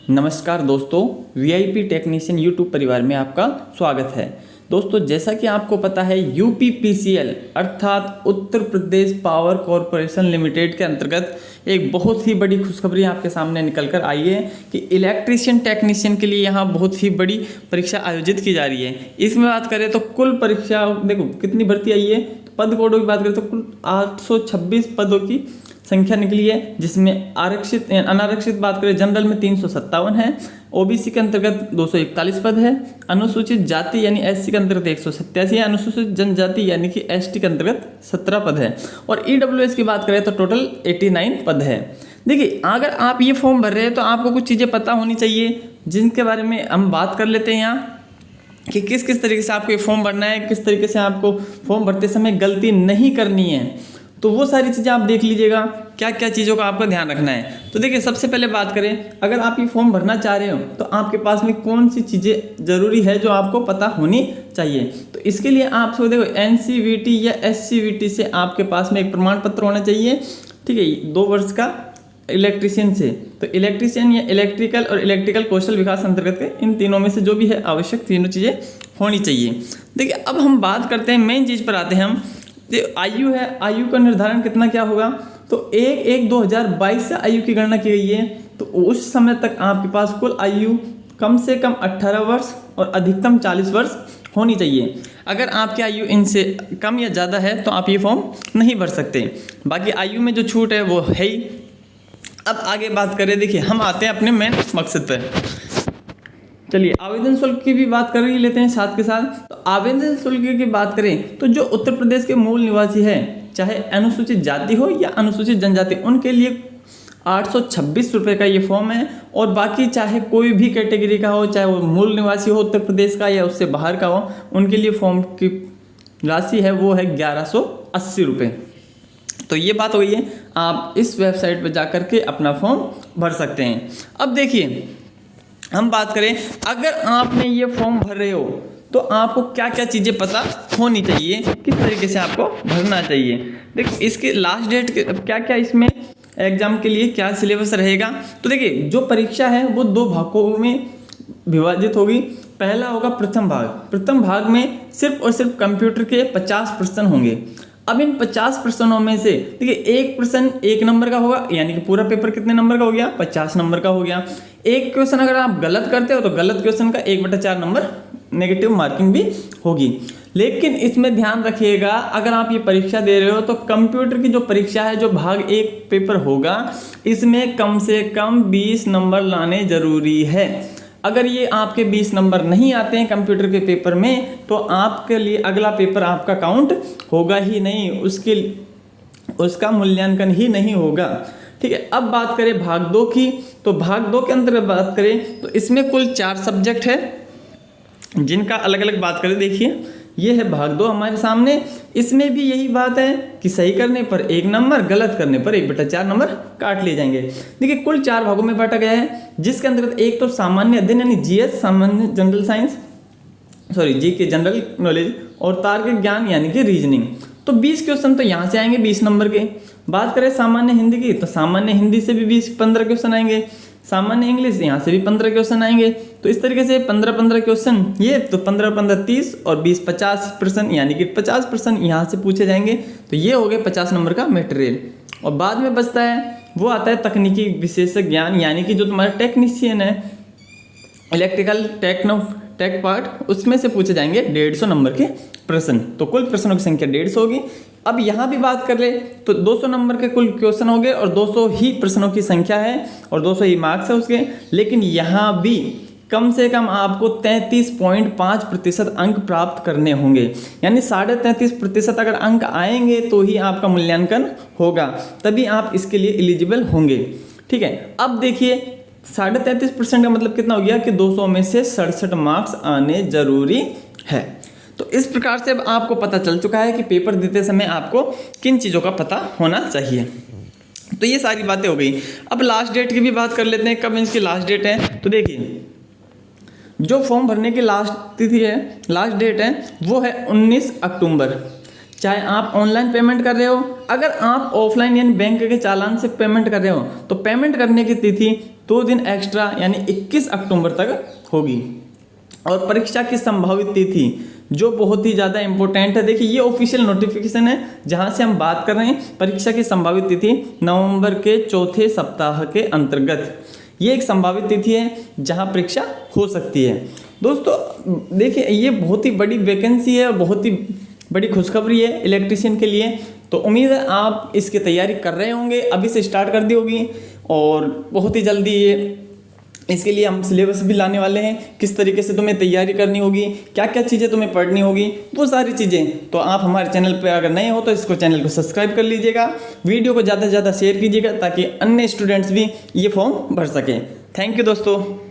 नमस्कार दोस्तों, VIP technician YouTube परिवार में आपका स्वागत है। दोस्तों, जैसा कि आपको पता है, यूपीपीसीएल अर्थात Uttar Pradesh power corporation limited के अंतर्गत एक बहुत ही बड़ी खुशखबरी आपके सामने निकल कर आई है कि इलेक्ट्रीशियन टेक्नीशियन के लिए यहाँ बहुत ही बड़ी परीक्षा आयोजित की जा रही है। इसमें बात करें तो कुल परीक्षा देखो कितनी भर्ती आई है। पद कोडों की बात करें तो कुल 826 पदों की संख्या निकली है, जिसमें आरक्षित अनारक्षित बात करें जनरल में 357 है, ओबीसी के अंतर्गत 241 पद है, अनुसूचित जाति यानी एससी के अंतर्गत 187 है, अनुसूचित जनजाति यानी कि एसटी के अंतर्गत 17 पद है और ईडब्ल्यूएस की बात करें तो टोटल 89 पद है। देखिए, अगर आप ये फॉर्म भर रहे हैं तो आपको कुछ चीज़ें पता होनी चाहिए, जिनके बारे में हम बात कर लेते हैं यहाँ कि किस किस तरीके से आपको ये फॉर्म भरना है, किस तरीके से आपको फॉर्म भरते समय गलती नहीं करनी है। तो वो सारी चीज़ें आप देख लीजिएगा, क्या क्या चीज़ों का आपको ध्यान रखना है। तो देखिए, सबसे पहले बात करें, अगर आप ये फॉर्म भरना चाह रहे हो तो आपके पास में कौन सी चीज़ें ज़रूरी है जो आपको पता होनी चाहिए। तो इसके लिए आपको देखो एनसीवीटी या एससीवीटी से आपके पास में एक प्रमाण पत्र होना चाहिए, ठीक है, 2 वर्ष का इलेक्ट्रीशियन से। तो इलेक्ट्रीशियन या इलेक्ट्रिकल और इलेक्ट्रिकल कौशल विकास अंतर्गत के इन तीनों में से जो भी है आवश्यक तीनों चीज़ें होनी चाहिए। देखिए, अब हम बात करते हैं, मेन चीज़ पर आते हैं हम। आयु है, आयु का निर्धारण कितना क्या होगा, तो 1/1/2022 से आयु की गणना की गई है। तो उस समय तक आपके पास कुल आयु कम से कम 18 वर्ष और अधिकतम 40 वर्ष होनी चाहिए। अगर आपकी आयु इनसे कम या ज़्यादा है तो आप ये फॉर्म नहीं भर सकते। बाकी आयु में जो छूट है वो है ही। अब आगे बात करें, देखिए हम आते हैं अपने मेन मकसद पर। चलिए, आवेदन शुल्क की भी बात कर ही लेते हैं साथ के साथ। तो आवेदन शुल्क की बात करें तो जो उत्तर प्रदेश के मूल निवासी है, चाहे अनुसूचित जाति हो या अनुसूचित जनजाति, उनके लिए 826 रुपये का ये फॉर्म है। और बाकी चाहे कोई भी कैटेगरी का हो, चाहे वो मूल निवासी हो उत्तर प्रदेश का या उससे बाहर का हो, उनके लिए फॉर्म की राशि है वो है 1180 रुपये। तो ये बात हो गई है, आप इस वेबसाइट पर जा कर के अपना फॉर्म भर सकते हैं। अब देखिए, हम बात करें, अगर आपने ये फॉर्म भर रहे हो तो आपको क्या क्या चीज़ें पता होनी चाहिए, किस तरीके से आपको भरना चाहिए। देखो, इसके लास्ट डेट क्या क्या, इसमें एग्जाम के लिए क्या सिलेबस रहेगा। तो देखिए, जो परीक्षा है वो 2 भागों में विभाजित होगी। पहला होगा प्रथम भाग। प्रथम भाग में सिर्फ और सिर्फ कंप्यूटर के 50 प्रश्न होंगे। अब इन 50 प्रश्नों में से देखिए, एक प्रश्न 1 नंबर का होगा, यानी कि पूरा पेपर कितने नंबर का हो गया, 50 नंबर का हो गया। एक क्वेश्चन अगर आप गलत करते हो तो गलत क्वेश्चन का 1/4 नंबर नेगेटिव मार्किंग भी होगी। लेकिन इसमें ध्यान रखिएगा, अगर आप ये परीक्षा दे रहे हो तो कंप्यूटर की जो परीक्षा है, जो भाग 1 पेपर होगा, इसमें कम से कम 20 नंबर लाने जरूरी है। अगर ये आपके 20 नंबर नहीं आते हैं कंप्यूटर के पेपर में तो आपके लिए अगला पेपर आपका काउंट होगा ही नहीं, उसका मूल्यांकन ही नहीं होगा, ठीक है। अब बात करें भाग 2 की, तो भाग 2 के अंतर्गत बात करें तो इसमें कुल 4 सब्जेक्ट है, जिनका अलग अलग बात करें। देखिए, ये है भाग 2 हमारे सामने। इसमें भी यही बात है कि सही करने पर 1 नंबर, गलत करने पर 1/4 नंबर काट लिए जाएंगे। देखिए, कुल 4 भागों में बांटा गया है, जिसके अंतर्गत एक तो सामान्य अध्ययन यानी जीएस, सामान्य जनरल साइंस, जी के जनरल नॉलेज, और तार्किक ज्ञान यानी कि रीजनिंग। तो 20 क्वेश्चन तो यहाँ से आएंगे 20 नंबर के। बात करें सामान्य हिंदी की, तो सामान्य हिंदी से भी 15 क्वेश्चन आएंगे। सामान्य इंग्लिश, यहाँ से भी 15 क्वेश्चन आएंगे। तो इस तरीके से 15 क्वेश्चन ये, तो 15 30 और 20 50 प्रश्न, यानी कि 50 प्रश्न यहाँ से पूछे जाएंगे। तो ये हो गए 50 नंबर का मटेरियल। और बाद में बचता है, वो आता है तकनीकी विशेषज्ञ ज्ञान, यानी कि जो तुम्हारा टेक्नीशियन है, इलेक्ट्रिकल टेक पार्ट, उसमें से पूछे जाएंगे 150 नंबर के प्रश्न। तो कुल प्रश्नों की संख्या 150 होगी। अब यहाँ भी बात कर ले तो 200 नंबर के कुल क्वेश्चन हो गए और 200 ही प्रश्नों की संख्या है और 200 ही मार्क्स है उसके। लेकिन यहाँ भी कम से कम आपको 33.5% अंक प्राप्त करने होंगे, यानी 33.5% अगर अंक आएंगे तो ही आपका मूल्यांकन होगा, तभी आप इसके लिए एलिजिबल होंगे, ठीक है। अब देखिए, 33.5% का मतलब कितना हो गया कि 200 में से 67 मार्क्स आने जरूरी है। तो इस प्रकार से अब आपको पता चल चुका है कि पेपर देते समय आपको किन चीज़ों का पता होना चाहिए। तो ये सारी बातें हो गई। अब लास्ट डेट की भी बात कर लेते हैं, कब इसकी लास्ट डेट है। तो देखिए, जो फॉर्म भरने की लास्ट तिथि है, लास्ट डेट है, वो है 19 अक्टूबर। चाहे आप ऑनलाइन पेमेंट कर रहे हो, अगर आप ऑफलाइन यानी बैंक के चालान से पेमेंट कर रहे हो तो पेमेंट करने की तिथि 2 दिन एक्स्ट्रा यानी 21 अक्टूबर तक होगी। और परीक्षा की संभावित तिथि जो बहुत ही ज़्यादा इंपॉर्टेंट है, देखिए ये ऑफिशियल नोटिफिकेशन है जहां से हम बात कर रहे हैं। परीक्षा की संभावित तिथि नवंबर के चौथे सप्ताह के अंतर्गत ये एक संभावित तिथि है जहां परीक्षा हो सकती है। दोस्तों देखिए ये बहुत ही बड़ी वैकेंसी है और बहुत ही बड़ी खुशखबरी है इलेक्ट्रीशियन के लिए। तो उम्मीद है आप इसकी तैयारी कर रहे होंगे, अभी से स्टार्ट कर दी होगी और बहुत ही जल्दी ये इसके लिए हम सिलेबस भी लाने वाले हैं, किस तरीके से तुम्हें तैयारी करनी होगी, क्या क्या चीज़ें तुम्हें पढ़नी होगी, वो सारी चीज़ें। तो आप हमारे चैनल पर अगर नए हो तो इसको चैनल को सब्सक्राइब कर लीजिएगा, वीडियो को ज़्यादा से ज़्यादा शेयर कीजिएगा ताकि अन्य स्टूडेंट्स भी ये फॉर्म भर सकें। थैंक यू दोस्तों।